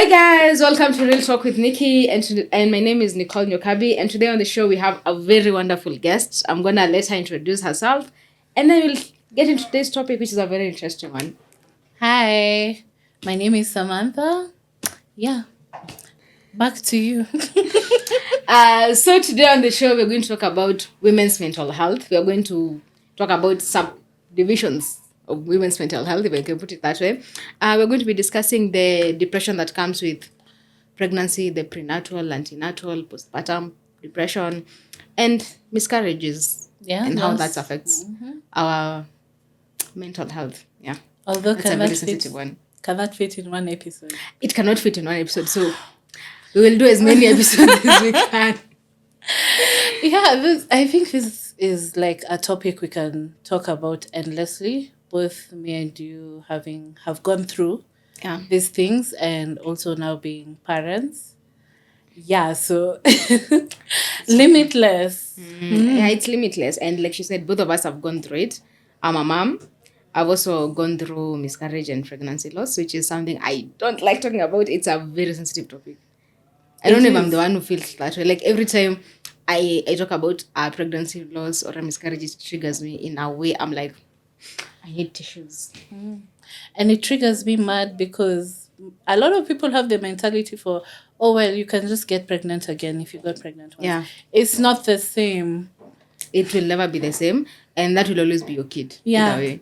Hi guys, welcome to Real Talk with Nikki, and my name is Nicole Nyokabi, and today on the show we have a very wonderful guest. I'm gonna let her introduce herself, and then we'll get into today's topic, which is a very interesting one. Hi, my name is Samantha. Yeah, back to you. So today on the show we're going to talk about women's mental health. We are going to talk about subdivisions of women's mental health, if I can put it that way. We're going to be discussing the depression that comes with pregnancy, the prenatal, antenatal, postpartum depression, and miscarriages, and how that affects our mental health. Yeah. Although That's a very sensitive one. Cannot fit in one episode. It cannot fit in one episode, so we will do as many episodes as we can. Yeah, I think this is like a topic we can talk about endlessly. Both me and you have gone through these things, and also now being parents. Yeah, so limitless. Yeah, it's limitless. And like she said, both of us have gone through it. I'm a mom. I've also gone through miscarriage and pregnancy loss, which is something I don't like talking about. It's a very sensitive topic. I don't know if I'm the one who feels that way. Like every time I talk about a pregnancy loss or a miscarriage, it triggers me in a way. I'm like, I need tissues. And it triggers me mad because a lot of people have the mentality for, oh, well, you can just get pregnant again if you got pregnant once. Yeah. It's not the same. It will never be the same. And that will always be your kid. Yeah. Either way.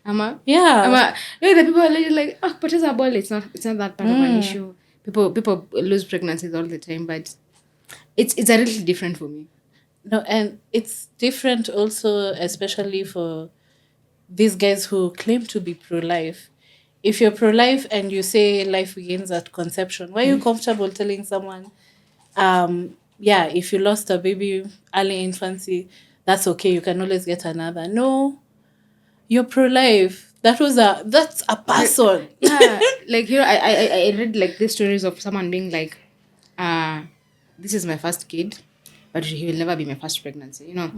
Ama? Yeah. Ama, you know, the people are like, oh, but it's a ball. It's not that part of an issue. People lose pregnancies all the time, but it's a little different for me. No, and it's different also, especially for these guys who claim to be pro-life. If you're pro-life and you say life begins at conception, why are you comfortable telling someone, if you lost a baby early infancy, that's okay, you can always get another? No, you're pro-life. That's a person. Yeah, like here I read like these stories of someone being like, this is my first kid, but he will never be my first pregnancy, you know.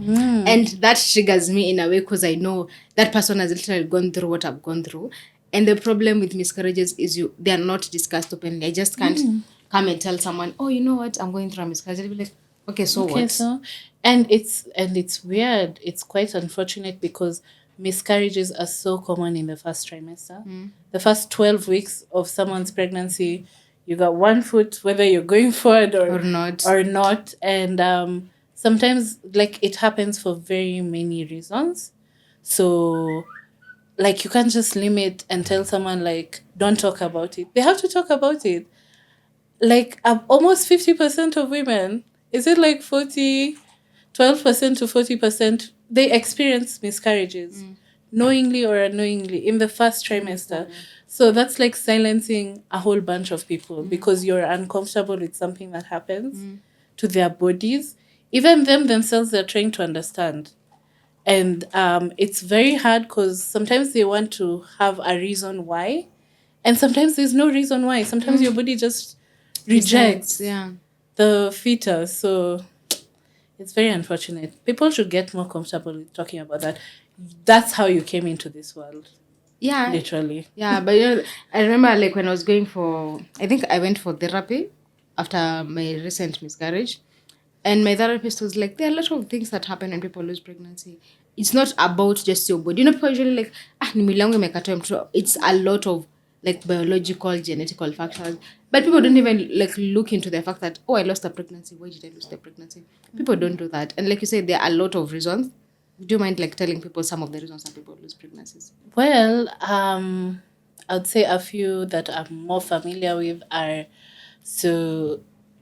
And that triggers me in a way because I know that person has literally gone through what I've gone through. And the problem with miscarriages is they are not discussed openly. I just can't come and tell someone, oh, you know what, I'm going through a miscarriage. They'll be like, okay, so what? So, and it's weird. It's quite unfortunate because miscarriages are so common in the first trimester. The first 12 weeks of someone's pregnancy, you got one foot, whether you're going forward Or not. And sometimes like it happens for very many reasons. So like you can't just limit and tell someone like don't talk about it. They have to talk about it. Like almost 50% of women, is it like 12% to 40%, they experience miscarriages knowingly or unknowingly in the first trimester. So that's like silencing a whole bunch of people because you're uncomfortable with something that happens to their bodies. Even them themselves, they're trying to understand. And it's very hard because sometimes they want to have a reason why. And sometimes there's no reason why. Sometimes your body just rejects the fetus. So it's very unfortunate. People should get more comfortable with talking about that. That's how you came into this world. Yeah. Literally. Yeah, but you know, I remember like when I was I think I went for therapy after my recent miscarriage. And my therapist was like, there are a lot of things that happen when people lose pregnancy. It's not about just your body. You know, people usually like, ni mwili yangu imekata mtoto. It's a lot of like biological, genetical factors. But people don't even like look into the fact that, oh, I lost a pregnancy. Why did I lose the pregnancy? People don't do that. And like you said, there are a lot of reasons. Do you mind like telling people some of the reasons that people lose pregnancies? Well, I'd say a few that I'm more familiar with are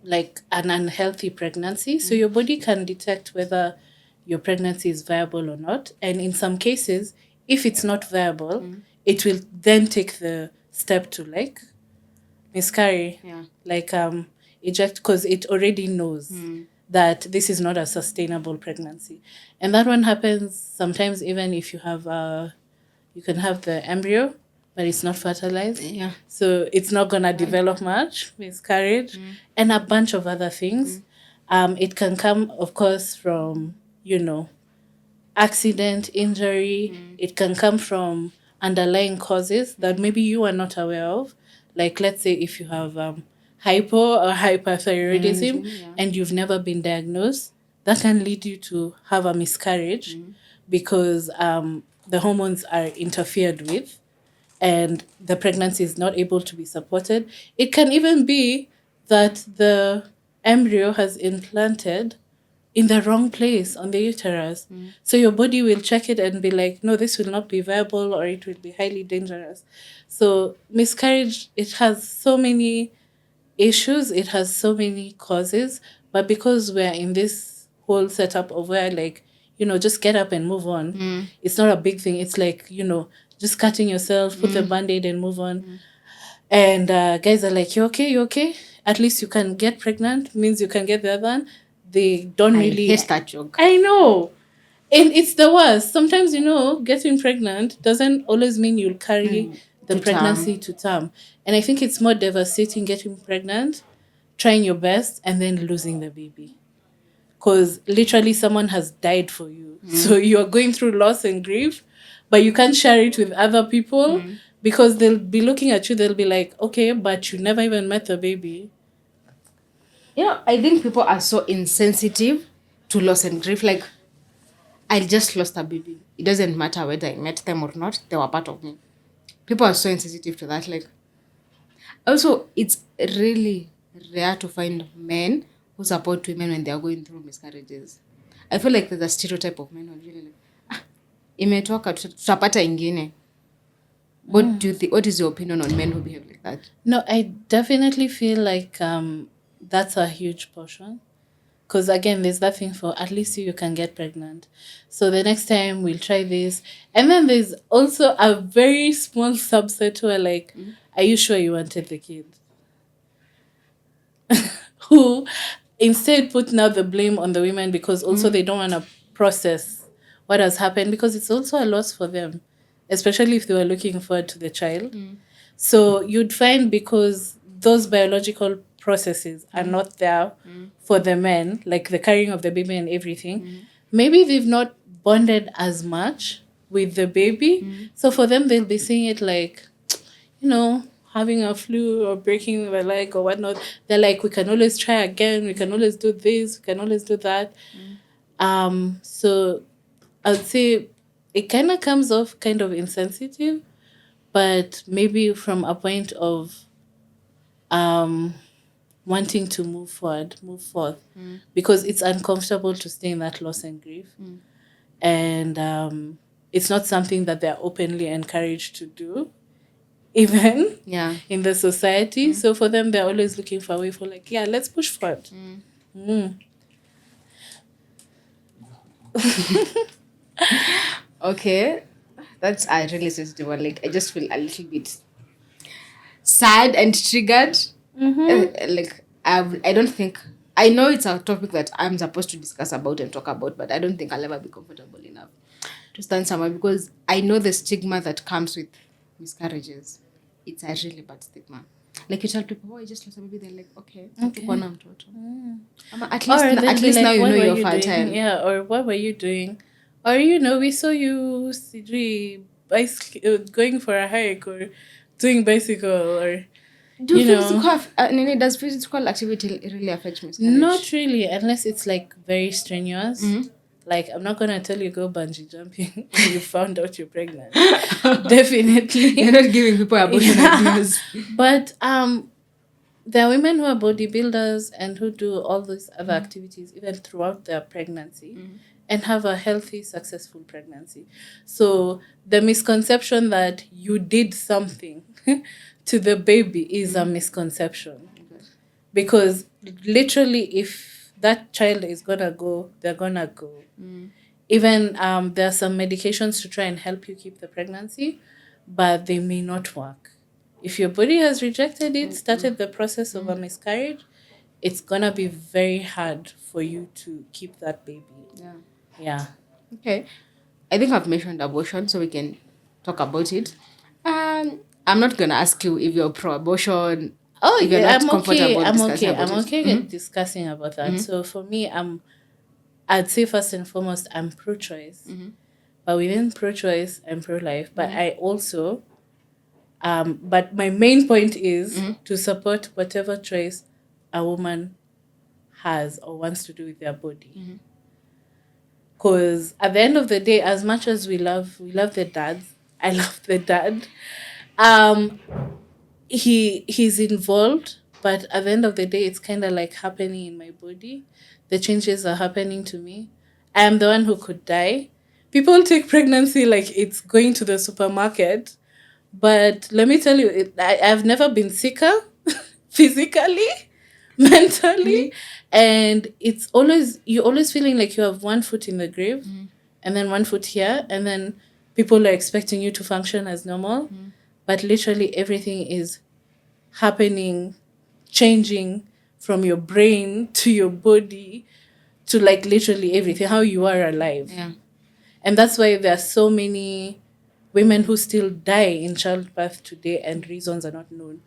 like an unhealthy pregnancy. So your body can detect whether your pregnancy is viable or not. And in some cases, if it's not viable, it will then take the step to like miscarry. Yeah. Like eject because it already knows that this is not a sustainable pregnancy. And that one happens sometimes even if you have you can have the embryo, but it's not fertilized. Yeah. So it's not going to develop much, miscarriage, and a bunch of other things. It can come, of course, from, accident, injury. It can come from underlying causes that maybe you are not aware of, Like, let's say if you have hypo or hyperthyroidism Yeah. and you've never been diagnosed, that can lead you to have a miscarriage because the hormones are interfered with and the pregnancy is not able to be supported. It can even be that the embryo has implanted in the wrong place on the uterus. So your body will check it and be like, no, this will not be viable or it will be highly dangerous. So miscarriage, it has so many issues, it has so many causes, but because we're in this whole setup of where like, just get up and move on, it's not a big thing. It's like, just cutting yourself, put a band-aid and move on. And guys are like, you okay, you okay, at least you can get pregnant, means you can get the other one. They don't I really hate that joke. I know. And it's the worst. Sometimes, getting pregnant doesn't always mean you'll carry the To pregnancy to term. And I think it's more devastating getting pregnant, trying your best, and then losing the baby. Because literally someone has died for you. So you're going through loss and grief, but you can't share it with other people because they'll be looking at you. They'll be like, okay, but you never even met the baby. I think people are so insensitive to loss and grief. Like, I just lost a baby. It doesn't matter whether I met them or not. They were part of me. People are so insensitive to that. Like, also, it's really rare to find men who support women when they are going through miscarriages. I feel like there's a stereotype of men who are really like, imetoka tutapata ingine. What is your opinion on men who behave like that? No, I definitely feel like that's a huge portion. Because again, there's that thing for at least you can get pregnant. So the next time we'll try this. And then there's also a very small subset who are like, are you sure you wanted the kid? Who instead put now the blame on the women because also they don't want to process what has happened because it's also a loss for them, especially if they were looking forward to the child. So you'd find because those biological processes are not there for the men, like the carrying of the baby and everything, maybe they've not bonded as much with the baby. So for them, they'll be seeing it like, having a flu or breaking the leg or whatnot. They're like, we can always try again. We can always do this. We can always do that. So I'd say it kind of comes off kind of insensitive, but maybe from a point of wanting to move forth, because it's uncomfortable to stay in that loss and grief, and it's not something that they're openly encouraged to do, even in the society. So for them, they're always looking for a way for like, yeah, let's push forward. Okay, that's a really sensitive one. Like, I just feel a little bit sad and triggered. Like, I don't think, I know it's a topic that I'm supposed to discuss about and talk about, but I don't think I'll ever be comfortable enough to stand somewhere because I know the stigma that comes with miscarriages. It's a really bad stigma. Like, you tell people, oh, I just lost a baby, they're like, okay. Kuona mtoto. At least now you know you're fertile. Yeah, or what were you doing? Or, we saw you going for a hike or doing bicycle or, Does physical activity really affect miscarriage? Not really, unless it's like very strenuous. Like, I'm not gonna tell you go bungee jumping when you found out you're pregnant. Definitely. You're not giving people abortion ideas. But there are women who are bodybuilders and who do all these other activities even throughout their pregnancy and have a healthy, successful pregnancy. So the misconception that you did something to the baby is a misconception. Because literally, if that child is gonna go, they're gonna go. Even there are some medications to try and help you keep the pregnancy, but they may not work. If your body has rejected it, started the process of a miscarriage, it's gonna be very hard for you to keep that baby. Yeah. Okay. I think I've mentioned abortion, so we can talk about it. I'm not gonna ask you if you're pro-abortion. Oh, if you're yeah, not I'm okay. comfortable I'm discussing okay. about I'm it. okay discussing about that. So for me, I'd say first and foremost, I'm pro-choice. But within pro-choice, I'm pro-life. But I also But my main point is to support whatever choice a woman has or wants to do with their body. Because at the end of the day, as much as we love the dads, I love the dad. Um, he's involved, but at the end of the day, it's kind of like happening in my body. The changes are happening to me. I am the one who could die. People take pregnancy like it's going to the supermarket, but let me tell you, I've never been sicker physically, mentally, and it's always you're always feeling like you have one foot in the grave, and then one foot here, and then people are expecting you to function as normal, but literally everything is happening, changing from your brain to your body to like literally everything, how you are alive. Yeah. And that's why there are so many women who still die in childbirth today and reasons are not known.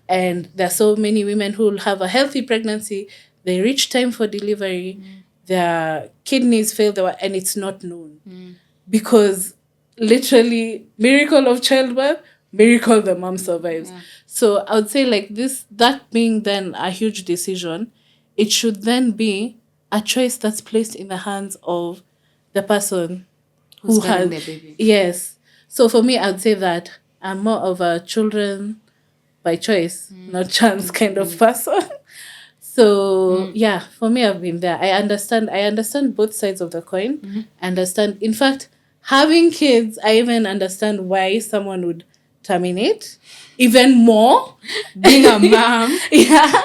And there are so many women who have a healthy pregnancy, they reach time for delivery, their kidneys fail, and it's not known. Because literally, miracle of childbirth, miracle the mom survives. Yeah. So I would say like this, that being then a huge decision, it should then be a choice that's placed in the hands of the person Who's who carrying has their baby. yes. So for me, I'd say that I'm more of a children by choice, not chance kind of person. So yeah, for me, I've been there. I understand both sides of the coin. I understand. In fact, having kids, I even understand why someone would terminate even more. Being a mom. Yeah.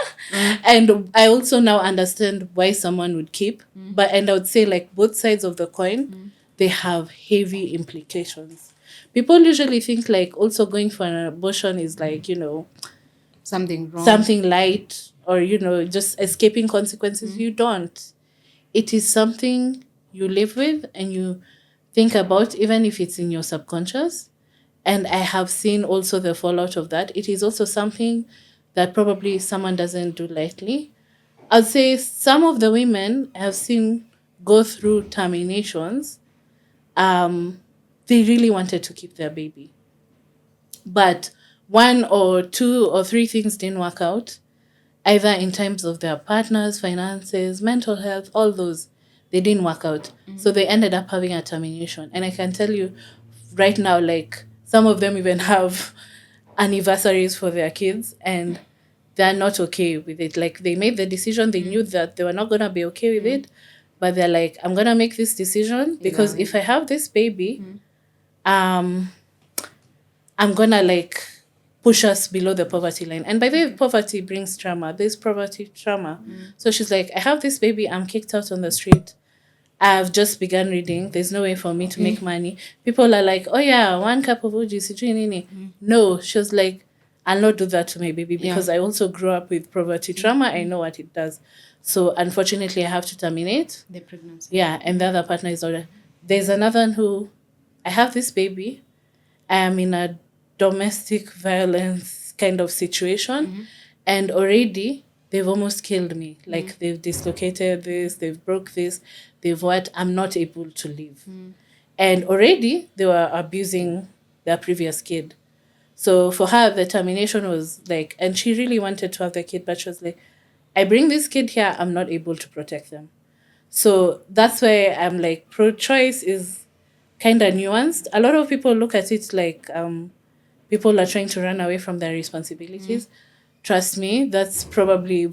And I also now understand why someone would keep. And I would say like both sides of the coin, they have heavy implications. People usually think like also going for an abortion is like, Something wrong. something light or, just escaping consequences. You don't. It is something you live with and you think about, even if it's in your subconscious. And I have seen also the fallout of that. It is also something that probably someone doesn't do lightly. I'd say some of the women I have seen go through terminations. They really wanted to keep their baby. But one or two or three things didn't work out, either in terms of their partners, finances, mental health, all those. They didn't work out. So they ended up having a termination. And I can tell you right now, like some of them even have anniversaries for their kids and they're not okay with it. Like they made the decision, they knew that they were not going to be okay with it, but they're like, I'm going to make this decision because if I have this baby, I'm gonna like push us below the poverty line. And by the way, poverty brings trauma. There's poverty trauma. So she's like, I have this baby, I'm kicked out on the street. I've just begun reading. There's no way for me to make money. People are like, oh yeah, 1 cup of uji, sijui nini. No, she was like, I'll not do that to my baby because I also grew up with poverty trauma. I know what it does. So unfortunately, I have to terminate. The pregnancy. Yeah, and the other partner is already. There's another one who, I have this baby. I am in a domestic violence kind of situation, and already they've almost killed me. Like they've dislocated this, they've broke this, they've what? I'm not able to live. And already they were abusing their previous kid. So for her, the termination was like, and she really wanted to have the kid, but she was like, I bring this kid here, I'm not able to protect them. So that's why I'm like, pro-choice is kind of nuanced. A lot of people look at it like people are trying to run away from their responsibilities. Trust me, that's probably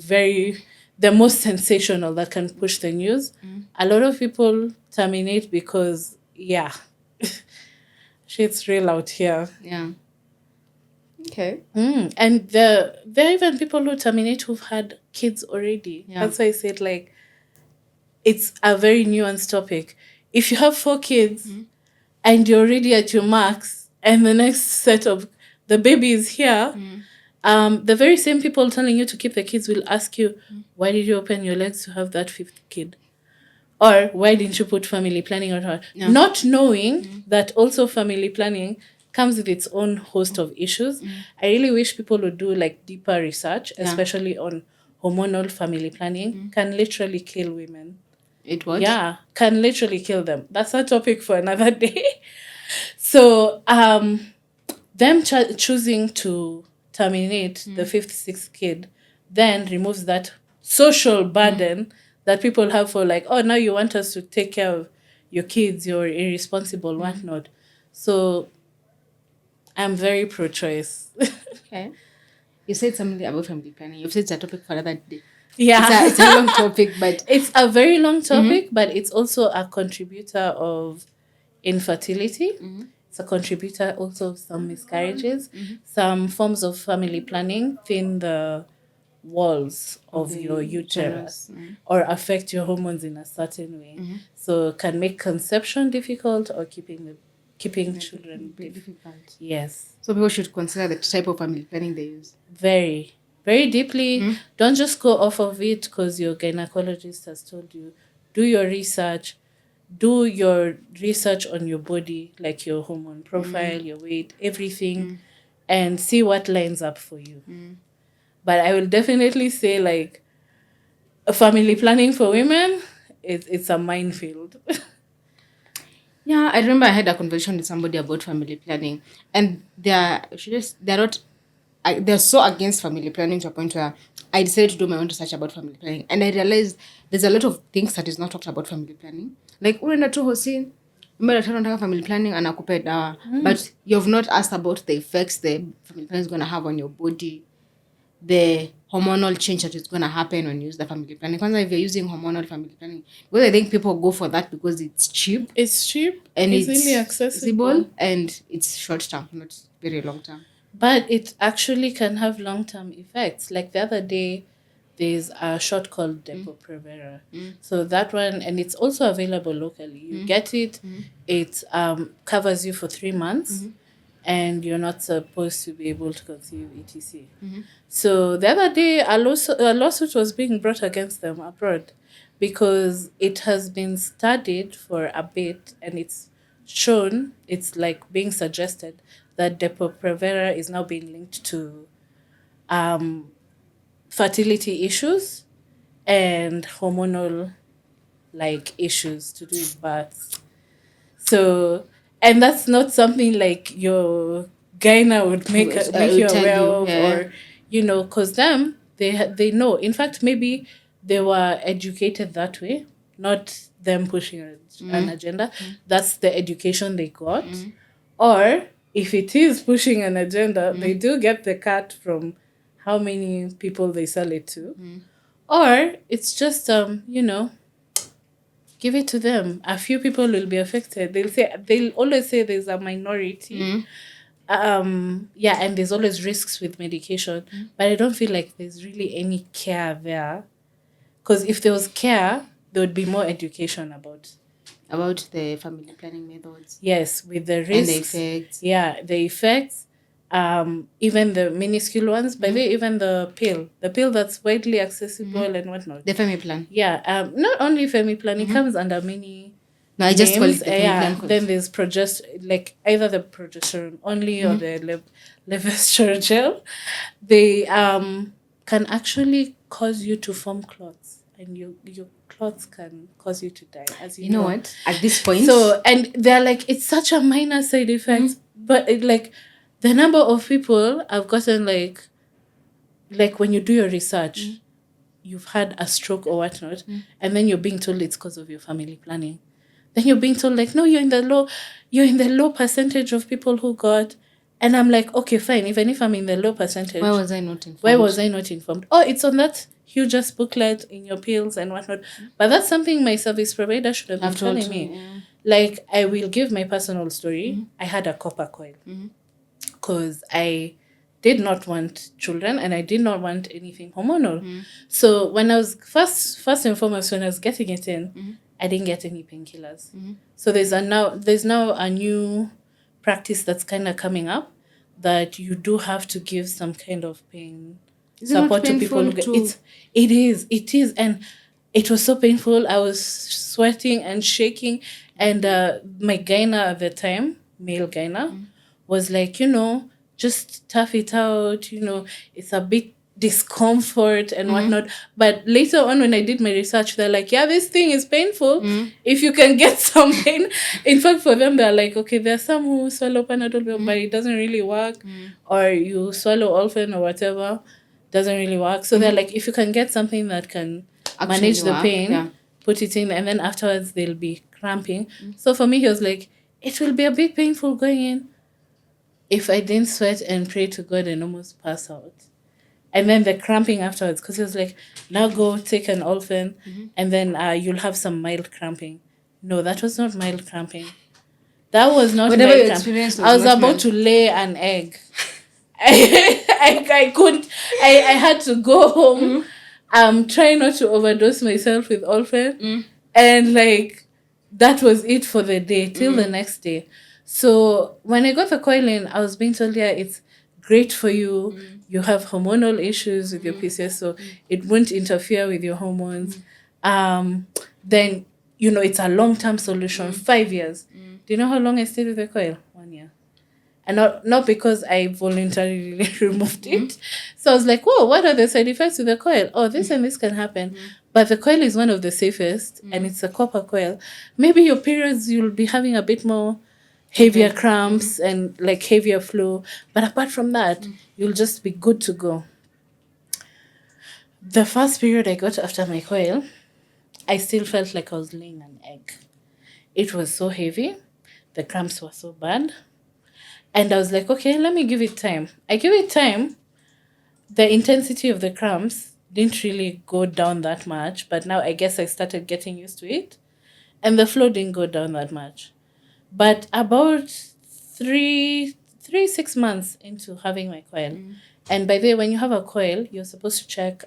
the most sensational that can push the news. A lot of people terminate because, yeah, shit's real out here. Yeah. Okay. And there are even people who terminate who've had kids already. Yeah. That's why I said, like, it's a very nuanced topic. If you have 4 kids and you're already at your max and the next set of the baby is here, the very same people telling you to keep the kids will ask you, why did you open your legs to have that 5th kid? Or why didn't you put family planning on her? Yeah. Not knowing that also family planning comes with its own host of issues. I really wish people would do like deeper research, especially on hormonal family planning. Can literally kill women. It what? Yeah, can literally kill them. That's a topic for another day. So them choosing to terminate the fifth, sixth kid then removes that social burden that people have for like, oh, now you want us to take care of your kids, you're irresponsible, whatnot. So I'm very pro-choice. Okay. You said something about family planning. You've said it's a topic for another day. Yeah. It's a long topic, but It's a very long topic, but it's also a contributor of infertility. It's a contributor also of some miscarriages. Some forms of family planning thin the walls of the your uterus or affect your hormones in a certain way. So can make conception difficult or keeping children difficult. Yes. So people should consider the type of family planning they use. Very, very deeply. Don't just go off of it because your gynecologist has told you. Do your research. Do your research on your body, like your hormone profile, your weight, everything, and see what lines up for you. But I will definitely say, like, a family planning for women, it's a minefield. Yeah, I remember I had a conversation with somebody about family planning, and they're so against family planning to a point where I decided to do my own research about family planning, and I realized there's a lot of things that is not talked about family planning. Like unaenda tu hosi, daktari anataka family planning anakupa dawa, but you've not asked about the effects the family planning is going to have on your body, the hormonal change that is going to happen when you use the family planning. Kwanza, if you're using hormonal family planning, because I think people go for that because it's cheap. It's cheap And easily it's accessible, and it's short term, not very long term. but it actually can have long-term effects. Like the other day, there's a shot called Depo-Provera. So that one, and it's also available locally. You get it. It covers you for 3 months, and you're not supposed to be able to conceive, etc. So the other day, a lawsuit was being brought against them abroad because it has been studied for a bit, and it's shown, it's like being suggested that Depo-Provera is now being linked to fertility issues and hormonal like issues to do with births. So, and that's not something like your gyna would make you tell aware you, of, yeah. or because them they know. In fact, maybe they were educated that way, not them pushing an agenda. That's the education they got, or if it is pushing an agenda, they do get the cut from how many people they sell it to, or it's just give it to them. A few people will be affected. They'll always say there's a minority. Yeah, and there's always risks with medication, but I don't feel like there's really any care there. Because if there was care, there would be more education about the family planning methods. Yes, with the risks and the effects. Yeah, the effects. Even the minuscule ones, by the way, even the pill that's widely accessible and whatnot. The family plan. Yeah, not only family plan, it comes under many. No, I just call it names. the family plan. Then there's like either the progesterone only or the levostrol gel. They can actually cause you to form clots, and your clots can cause you to die. As You know what? At this point, so, and they're like, it's such a minor side effect, but like the number of people I've gotten like when you do your research, you've had a stroke or whatnot, and then you're being told it's because of your family planning. Then you're being told like, no, you're in the low percentage of people who got, and I'm like, okay, fine. Even if I'm in the low percentage, why was I not informed? Oh, it's on that huge ass booklet in your pills and whatnot. But that's something my service provider should have been telling me. Yeah. Like, I will give my personal story. I had a copper coil because I did not want children and I did not want anything hormonal. So when I was first and foremost, when I was getting it in, I didn't get any painkillers. So there's now a new practice that's kind of coming up that you do have to give some kind of pain support to people who get it is, and it was so painful. I was sweating and shaking, and my gyna at the time, male gyna, was like, just tough it out. It's a bit discomfort and whatnot. But later on, when I did my research, they're like, yeah, this thing is painful. If you can get some pain. In fact, for them, they're like, okay, there's some who swallow Panadol, but it doesn't really work. Or you swallow Olfen or whatever, doesn't really work. So they're like, if you can get something that can manage the pain, put it in, and then afterwards they'll be cramping. So for me, he was like, it will be a bit painful going in. If I didn't sweat and pray to God and almost pass out. And then the cramping afterwards, because he was like, now go take an Olfen, and then you'll have some mild cramping. No, that was not mild cramping. That was not Whatever mild you cramping. experienced I was was not about mild. to lay an egg. I couldn't. I had to go home. Try not to overdose myself with Olfen. And like, that was it for the day, till the next day. So when I got the coil in, I was being told, yeah, it's great for you. You have hormonal issues with your PCS, so it won't interfere with your hormones. Then, you know, it's a long-term solution, 5 years. Do you know how long I stayed with the coil? 1 year. And not because I voluntarily removed it. So I was like, whoa, what are the side effects with the coil? Oh, this and this can happen. But the coil is one of the safest, and it's a copper coil. Maybe your periods, you'll be having a bit more heavier cramps and like heavier flow. But apart from that, you'll just be good to go. The first period I got after my coil, I still felt like I was laying an egg. It was so heavy. The cramps were so bad. And I was like, okay, let me give it time. I give it time. The intensity of the cramps didn't really go down that much, but now I guess I started getting used to it. And the flow didn't go down that much. But about 6 months into having my coil, and by the way, when you have a coil, you're supposed to check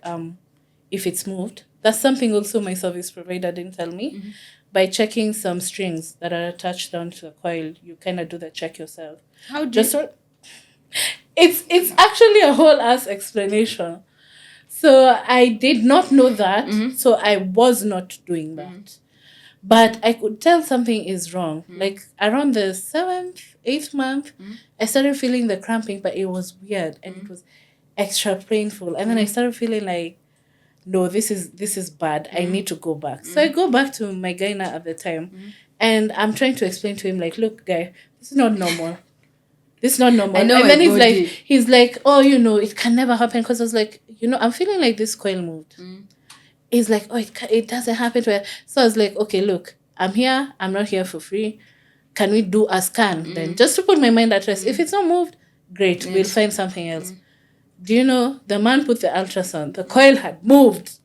if it's moved. That's something also my service provider didn't tell me. By checking some strings that are attached down to the coil, you kind of do the check yourself. How do you... It's actually a whole ass explanation. So I did not know that, so I was not doing that. But I could tell something is wrong. Like around the 7th, 8th month, I started feeling the cramping, but it was weird and it was extra painful. And then I started feeling like, no, this is bad. I need to go back. So I go back to my gyna at the time, and I'm trying to explain to him like, look, guy, this is not normal. This is not normal. I know, and then my he's like, oh, you know, it can never happen. Because I was like, you know, I'm feeling like this coil moved. He's like, oh, it doesn't happen to her. So I was like, okay, look, I'm here. I'm not here for free. Can we do a scan then? Just to put my mind at rest. If it's not moved, great. We'll find something else. Do you know, the man put the ultrasound. The coil had moved.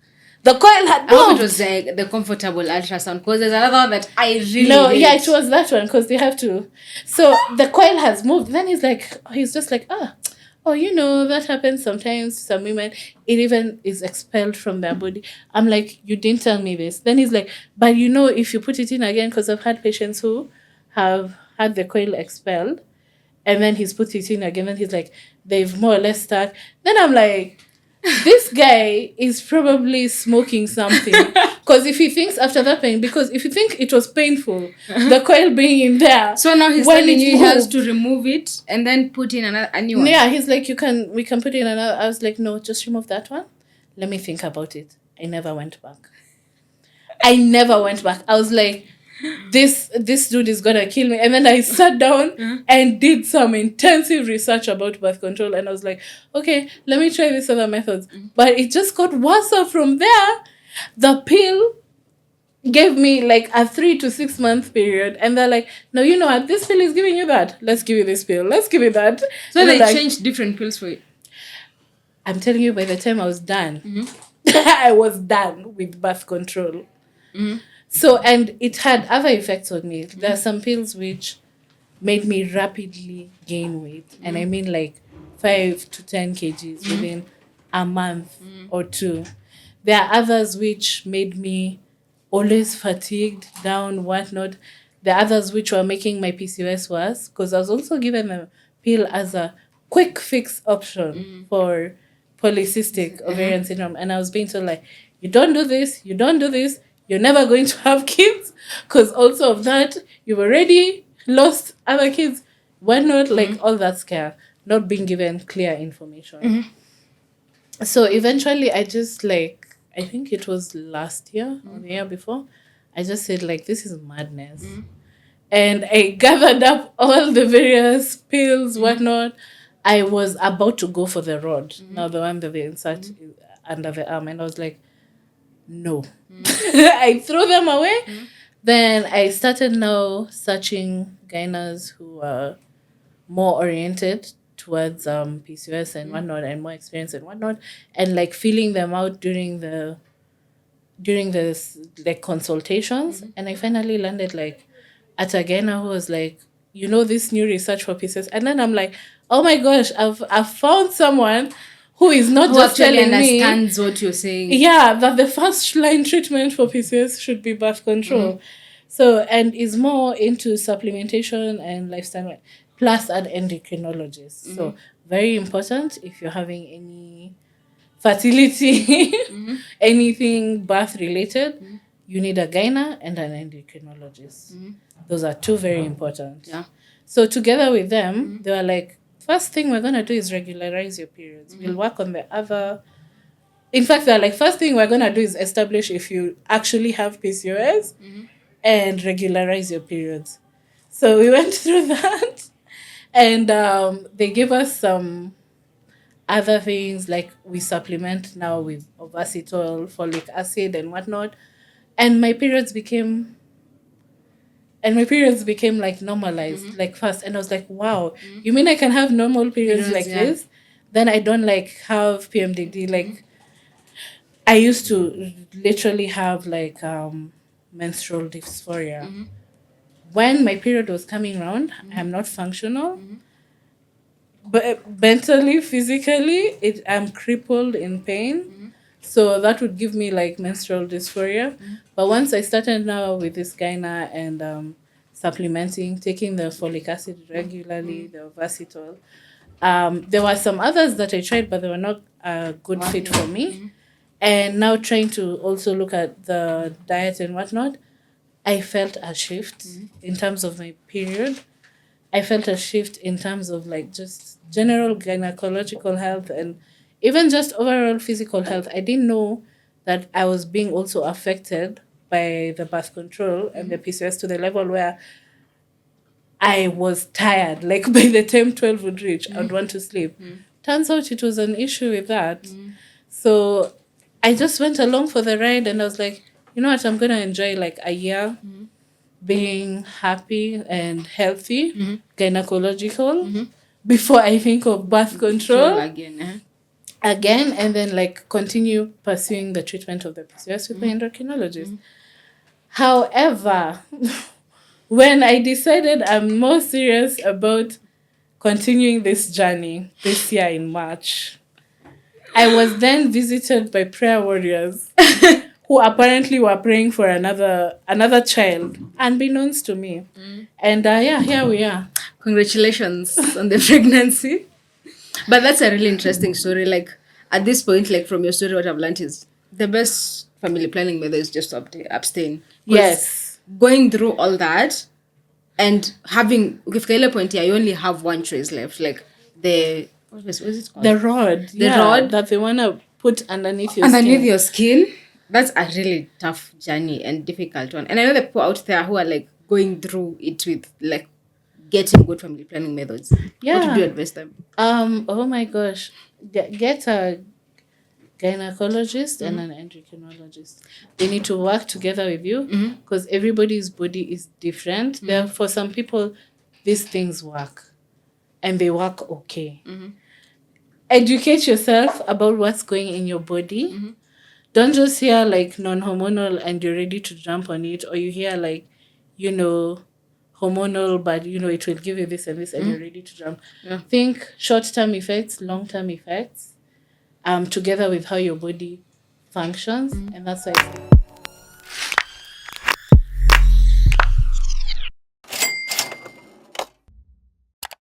The coil had moved. I hope it was the comfortable ultrasound, because there's another one that I really hate. Yeah, it was that one, because they have to. So the coil has moved. Then he's just like, oh, you know, that happens sometimes to some women. It even is expelled from their body. I'm like, you didn't tell me this. Then he's like, but you know, if you put it in again, because I've had patients who have had the coil expelled, and then he's put it in again, and he's like, they've more or less stuck. Then I'm like, this guy is probably smoking something. Because if he thinks after that pain, because if you think it was painful, the coil being in there. So now he's telling you he has to remove it and then put in a new one. Yeah, he's like, we can put in another. I was like, no, just remove that one. Let me think about it. I never went back. I was like, this dude is gonna kill me. And then I sat down and did some intensive research about birth control, and I was like, okay, let me try these other methods. But it just got worse from there. The pill gave me like a 3 to 6 month period, and they're like, no, you know what, this pill is giving you that, let's give you this pill, let's give you that. So and they changed different pills for you. I'm telling you, by the time I was done, I was done with birth control. So, and it had other effects on me. There are some pills which made me rapidly gain weight. And I mean like 5 to 10 kgs within a month or two. There are others which made me always fatigued, down, whatnot. There are others which were making my PCOS worse, because I was also given a pill as a quick fix option for polycystic ovarian syndrome. And I was being told like, you don't do this, you're never going to have kids, because also of that, you've already lost other kids. Why not? Like all that scare, not being given clear information. So eventually I just like, I think it was last year or the year before, I just said like, this is madness. And I gathered up all the various pills, whatnot. I was about to go for the rod, now the one that they insert under the arm, and I was like, no. I threw them away. Then I started now searching gynas who are more oriented towards PCOS and whatnot, and more experienced and whatnot, and like feeling them out during this like consultations. And I finally landed like at a gyna who was like, this new research for PCOS. And then I'm like, oh my gosh, I've found someone who is not Who just actually telling me, understands what you're saying. yeah, that the first line treatment for PCOS should be birth control. So, and is more into supplementation and lifestyle, plus an endocrinologist. So, very important if you're having any fertility, anything birth related, you need a gyna and an endocrinologist. Those are two very important. Yeah. So together with them, they were like, first thing we're gonna do is regularize your periods. We'll work on the other. In fact, they're like, first thing we're gonna do is establish if you actually have PCOS and regularize your periods. So we went through that, and they gave us some other things, like we supplement now with ovacitol, folic acid, and whatnot, and my periods became like normalized, like fast. And I was like, wow, you mean I can have normal periods like this? Then I don't like have PMDD. Like I used to literally have like menstrual dysphoria. When my period was coming around, I'm not functional. But mentally, physically, I'm crippled in pain. So that would give me like menstrual dysphoria. But once I started now with this gyna and supplementing, taking the folic acid regularly, the ovacitol, there were some others that I tried, but they were not a good fit for me. And now trying to also look at the diet and whatnot, I felt a shift in terms of my period. I felt a shift in terms of like just general gynecological health and even just overall physical health. I didn't know that I was being also affected by the birth control and the PCOS to the level where I was tired. Like by the time 12 would reach, I would want to sleep. Turns out it was an issue with that. So I just went along for the ride, and I was like, you know what, I'm going to enjoy like a year being happy and healthy, gynecological, before I think of birth control again, and then like continue pursuing the treatment of the PCOS with the endocrinologist. However, when I decided I'm more serious about continuing this journey this year in March, I was then visited by prayer warriors who apparently were praying for another child, unbeknownst to me. And yeah, here we are. Congratulations on the pregnancy. But that's a really interesting story. Like at this point, like from your story, what I've learned is the best family planning method is just to abstain. 'Cause Yes. going through all that and having, with Kayla point here, you only have one choice left. Like what was it called? The rod. The rod that they want to put underneath your underneath skin. your skin. That's a really tough journey and difficult one. And I know the people out there who are like going through it with like getting good family planning methods. Yeah. What would you advise them? Oh my gosh. Get a gynecologist and an endocrinologist. They need to work together with you because everybody's body is different. There, for some people, these things work and they work okay. Educate yourself about what's going in your body. Don't just hear like non-hormonal and you're ready to jump on it, or you hear like, hormonal, but it will give you this and this and you're ready to jump. Think short-term effects, long-term effects, together with how your body functions, and that's why